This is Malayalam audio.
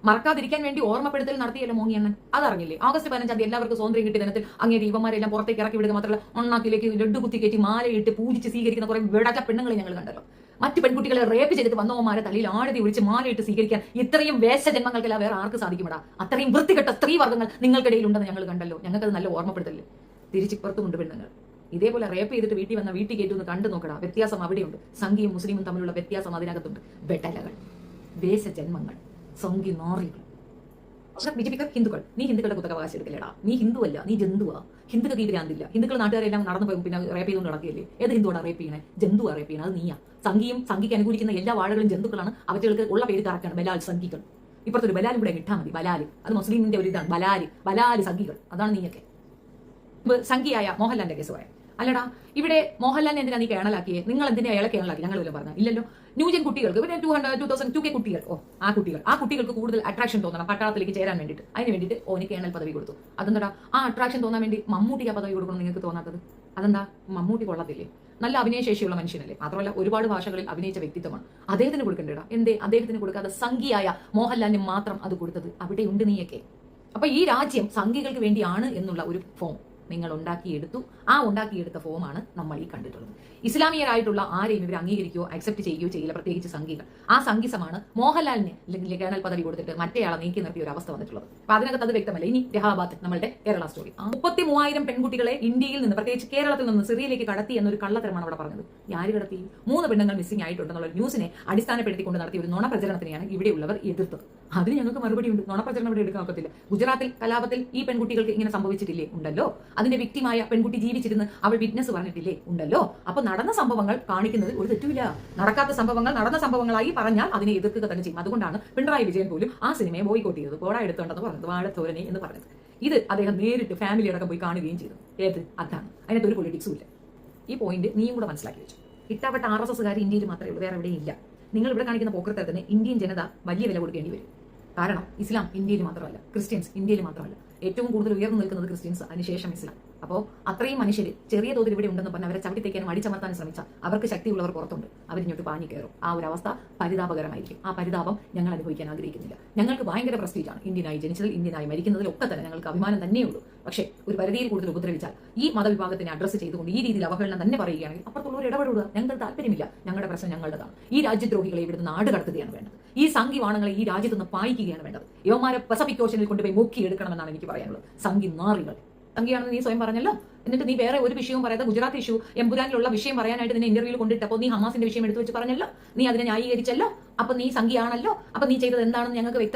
മറക്കാതിരിക്കാൻ വേണ്ടി ഓർമ്മപ്പെടുത്തൽ നടത്തിയല്ലോ മോങ്ങിയണ്ണൻ. അതറിഞ്ഞില്ലേ? ഓഗസ്റ്റ് 15 എല്ലാവർക്കും സ്വാതന്ത്ര്യം കിട്ടിയ ദിനത്തിൽ അങ്ങേ ദീപന്മാരെല്ലാം പുറത്തേക്ക് ഇറക്കി വിടുക മാത്രമല്ല, ഒണ്ണാക്കിലേക്ക് ലഡു കുത്തി കയറ്റി മാലയിട്ട് പൂജിച്ച് സ്വീകരിക്കുന്ന കുറെ വിടച്ച പെണ്ണുങ്ങളെ ഞങ്ങൾ കണ്ടല്ലോ. മറ്റു പെൺകുട്ടികളെ റേപ്പ് ചെയ്തിട്ട് വന്നവന്മാരെ തലയിൽ ആഴതി ഒഴിച്ച് മാലയിട്ട് സ്വീകരിക്കാൻ ഇത്രയും വേഷജന്മങ്ങൾക്കല്ല വേറെ ആർക്ക് സാധിക്കുമടാ? അത്രയും വൃത്തികെട്ട സ്ത്രീവർഗ്ഗങ്ങൾ നിങ്ങൾക്കിടയിൽ ഉണ്ടെന്ന് ഞങ്ങൾ കണ്ടല്ലോ. ഞങ്ങൾക്കത് നല്ല ഓർമ്മപ്പെടുത്തല്ലേ. തിരിച്ചിപ്പുറത്തുമുണ്ട് പെണ്ണുങ്ങൾ ഇതേപോലെ റേപ്പ് ചെയ്തിട്ട് വീട്ടിൽ കയറ്റുമെന്ന് കണ്ടു നോക്കടാ. വ്യത്യാസം അവിടെയുണ്ട്. സംഘിയും മുസ്ലിമും തമ്മിലുള്ള വ്യത്യാസം അതിനകത്തുണ്ട്. ബെട്ടലകൾ, വേഷജന്മങ്ങൾ, സംഘി നാറികൾ. ബിജെപിക്കാർ ഹിന്ദുക്കൾ. നീ ഹിന്ദുക്കളുടെ കുത്തക അവകാശം എടുക്കലേടാ. നീ ഹിന്ദുവല്ല, നീ ജന്തുവാ. ഹിന്ദുക്കൾക്ക് ഈ ഭ്രാന്തില്ല. ഹിന്ദുക്കൾ നാട്ടുകാരെല്ലാം നടന്നു പോയി പിന്നെ റേപ്പ് ചെയ്തുകൊണ്ട് നടക്കുകയല്ലേ. ഏത് ഹിന്ദുവാണ് റേപ്പ് ചെയ്യണേ? ജന്തുവാ റേപ്പ് ചെയ്യണത്. അത് നീയാ. സംഘിക്ക് അനുകൂലിക്കുന്ന എല്ലാ വാഴകളും ജന്തുക്കളാണ്. അവറ്റകൾക്ക് ഉള്ള പേര് കറക്കാണ് ബലാൽ സംഘികൾ. ഇപ്പുറത്തൊരു ബലാലും കൂടെ ഇട്ടാൽ മതി. ബലാല് അത് മുസ്ലിമിന്റെ ഒരു ഇതാണ്. ബലാല് സംഘികൾ. അതാണ് നീയൊക്കെ. സംഘിയായ മോഹൻലാലിന്റെ കേസ് പറയാം. അല്ലടാ, ഇവിടെ മോഹൻലാലിനെ എന്തിനാ നീ കേണലാക്കിയേ? നിങ്ങൾ എന്തിനാ അയാളെ കേണലാക്കി? ഞങ്ങൾ വല്ലതും പറഞ്ഞ ഇല്ലല്ലോ. ന്യൂജൻ കുട്ടികൾക്ക് പിന്നെ 2002 കുട്ടികൾ, ആ കുട്ടികൾക്ക് കൂടുതൽ അട്രാക്ഷൻ തോന്നണം പട്ടാളത്തിലേക്ക് ചേരാൻ വേണ്ടിയിട്ട്. അതിന് വേണ്ടിയിട്ട് ഓന് കേണൽ പദവി കൊടുത്തു. അതെന്താ ആ അട്രാക്ഷൻ തോന്നാൻ വേണ്ടി മമ്മൂട്ടിക്ക് ആ പദവി കൊടുക്കണം നിങ്ങൾക്ക് തോന്നാത്തത്? അതെന്താ? മമ്മൂട്ടി കൊള്ളത്തില്ലേ? നല്ല അഭിനയശേഷിയുള്ള മനുഷ്യനല്ലേ? മാത്രമല്ല ഒരുപാട് ഭാഷകളിൽ അഭിനയിച്ച വ്യക്തിത്വമാണ്. അദ്ദേഹത്തിന് കൊടുക്കേണ്ടടാ. എന്തേ അദ്ദേഹത്തിന് കൊടുക്കാതെ സംഘിയായ മോഹൻലാലിന് മാത്രം അത് കൊടുത്തത്? അവിടെയുണ്ട് നീയൊക്കെ. അപ്പൊ ഈ രാജ്യം സംഘികൾക്ക് വേണ്ടിയാണ് എന്നുള്ള ഒരു ഫോം നിങ്ങൾ ഉണ്ടാക്കിയെടുത്തു. ആ ഉണ്ടാക്കിയെടുത്ത ഫോമാണ് നമ്മൾ ഈ കണ്ടിട്ടുള്ളത്. ഇസ്ലാമിയരായിട്ടുള്ള ആരെയും ഇവർ അംഗീകരിക്കുകയോ അക്സെപ്റ്റ് ചെയ്യുകയോ ചെയ്യില്ല, പ്രത്യേകിച്ച് സംഘികൾ. ആ സംഘിസമാണ് മോഹൻലാലിന് അല്ലെങ്കിൽ കേണൽ പദവി കൊടുത്തിട്ട് മറ്റേയാളെ നീക്കി നിർത്തിയ ഒരു അവസ്ഥ വന്നിട്ടുള്ളത്. അപ്പൊ അതിനകത്ത് അത് വ്യക്തമല്ല. ഇനി രഹാബാദ്, നമ്മളുടെ കേരള സ്റ്റോറി. 33,000 പെൺകുട്ടികളെ ഇന്ത്യയിൽ നിന്ന്, പ്രത്യേകിച്ച് കേരളത്തിൽ നിന്ന് സിറിയയിലേക്ക് കടത്തി എന്നൊരു കള്ളത്തരമാണ് അവിടെ പറഞ്ഞത്. ആര് കടത്തി? 3 പെണ്ണുങ്ങൾ മിസ്സിംഗ് ആയിട്ടുണ്ടെന്നുള്ള ന്യൂസിനെ അടിസ്ഥാനപ്പെടുത്തിക്കൊണ്ട് നടത്തിയ ഒരു നുണപ്രചരണത്തിനെയാണ് ഇവിടെയുള്ളവർ എതിർത്തത്. അതിന് ഞങ്ങൾക്ക് മറുപടിയുണ്ട്. നുണപ്രചരണം ഇവിടെ എടുക്കാൻ ഒക്കത്തില്ല. ഗുജറാത്തിൽ കലാപത്തിൽ ഈ പെൺകുട്ടികൾക്ക് ഇങ്ങനെ സംഭവിച്ചിട്ടില്ലേ? ഉണ്ടല്ലോ. അതിന്റെ വിക്ടിമായ പെൺകുട്ടി ജീവിച്ചിരുന്ന് അവൾ വിറ്റ്നസ് പറഞ്ഞിട്ടില്ലേ? ഉണ്ടല്ലോ. അപ്പൊ നടന്ന സംഭവങ്ങൾ കാണിക്കുന്നതിൽ ഒരു തെറ്റുമില്ല. നടക്കാത്ത സംഭവങ്ങൾ നടന്ന സംഭവങ്ങളായി പറഞ്ഞാൽ അതിനെ എതിർക്കുക തന്നെ ചെയ്യും. അതുകൊണ്ടാണ് പിണറായി വിജയൻ പോലും ആ സിനിമയെ ബോയ്ക്കോട്ട് ചെയ്തത്. പോടാ എടുത്തോണ്ടെന്ന് പറഞ്ഞത്, വാഴത്തോരനെ എന്ന് പറഞ്ഞത്. ഇത് അദ്ദേഹം നേരിട്ട് ഫാമിലി അടക്കം പോയി കാണുകയും ചെയ്തു. ഏത്? അതാണ്. അതിനകത്ത് ഒരു പൊളിറ്റിക്സും ഇല്ല. ഈ പോയിന്റ് നീയും കൂടെ മനസ്സിലാക്കി വെച്ചു. ഇട്ടാവട്ട RSSകാർ ഇന്ത്യയിൽ മാത്രമേ ഉള്ളൂ, വേറെ എവിടെയും ഇല്ല. നിങ്ങൾ ഇവിടെ കാണിക്കുന്ന പോക്കൃത്തരത്തിന് ഇന്ത്യൻ ജനത വലിയ വില കൊടുക്കേണ്ടി വരും. കാരണം ഇസ്ലാം ഇന്ത്യയിൽ മാത്രമല്ല, ക്രിസ്ത്യൻസ് ഇന്ത്യയിൽ മാത്രമല്ല, ഏറ്റവും കൂടുതൽ ഉയർന്നു നിൽക്കുന്നത് ക്രിസ്ത്യൻസ്, അതിനുശേഷം ഇസ്ലാം. അപ്പോൾ അത്രയും മനുഷ്യർ ചെറിയ തോതിൽ ഇവിടെ ഉണ്ടെന്ന് പറഞ്ഞാൽ അവരെ ചവിട്ടിത്തേക്കാനും അടിച്ചമർത്താനും ശ്രമിച്ചാൽ അവർക്ക് ശക്തിയുള്ളവർ പുറത്തുണ്ട്. അവരിങ്ങോട്ട് പാഞ്ഞു കയറും. ആ ഒരു അവസ്ഥ പരിതാപകരമായിരിക്കും. ആ പരിതാപം ഞങ്ങൾ അനുഭവിക്കാൻ ആഗ്രഹിക്കുന്നില്ല. ഞങ്ങൾക്ക് ഭയങ്കര പ്രസ്റ്റീജാണ്. ഇന്ത്യനായി ജനിച്ചതിൽ, ഇന്ത്യനായി മരിക്കുന്നതിലൊക്കെ തന്നെ ഞങ്ങൾക്ക് അഭിമാനം തന്നെയുള്ളൂ. പക്ഷേ ഒരു പരിധിയിൽ കൂടുതൽ ഉപദ്രവിച്ചാൽ, ഈ മതവിഭാഗത്തിനെ അഡ്രസ്സ് ചെയ്തുകൊണ്ട് ഈ രീതിയിൽ അവഹേളനം തന്നെ പറയുകയാണെങ്കിൽ അപ്പുറത്തുള്ളവർ ഇടപെടുക. ഞങ്ങൾക്ക് താല്പര്യമില്ല. ഞങ്ങളുടെ പ്രശ്നം ഞങ്ങളുടേതാണ്. ഈ രാജ്യദ്രോഹികളെ ഇവിടുന്ന് നാട് കടത്തുകയാണ് വേണ്ടത്. ഈ സംഘിവാണങ്ങളെ ഈ രാജ്യത്ത് നിന്ന് പായിക്കുകയാണ് വേണ്ടത്. യവന്മാരെ പസഫിക് ഓഷനിൽ കൊണ്ടുപോയി മുക്കിയെടുക്കണമെന്നാണ് എനിക്ക് പറയാനുള്ളത്. സംഘി നാറികൾ. സംഘിയാണെന്ന് നീ സ്വയം പറഞ്ഞല്ലോ. എന്നിട്ട് നീ വേറെ ഒരു വിഷയവും പറയാതെ ഗുജറാത്ത് ഇഷ്യൂ എംപുരാനിലുള്ള വിഷയം പറയാനായിട്ട് നിന്നെ ഇന്റർവ്യൂവിൽ കൊണ്ടിട്ടപ്പോൾ നീ ഹമാസിന്റെ വിഷയം എടുത്തു വെച്ച് പറഞ്ഞല്ലോ. നീ അതിനെ ന്യായീകരിച്ചല്ലോ. അപ്പൊ നീ സംഘിയാണല്ലോ. അപ്പൊ നീ ചെയ്തത് എന്താണെന്ന് ഞങ്ങൾക്ക് വ്യക്തം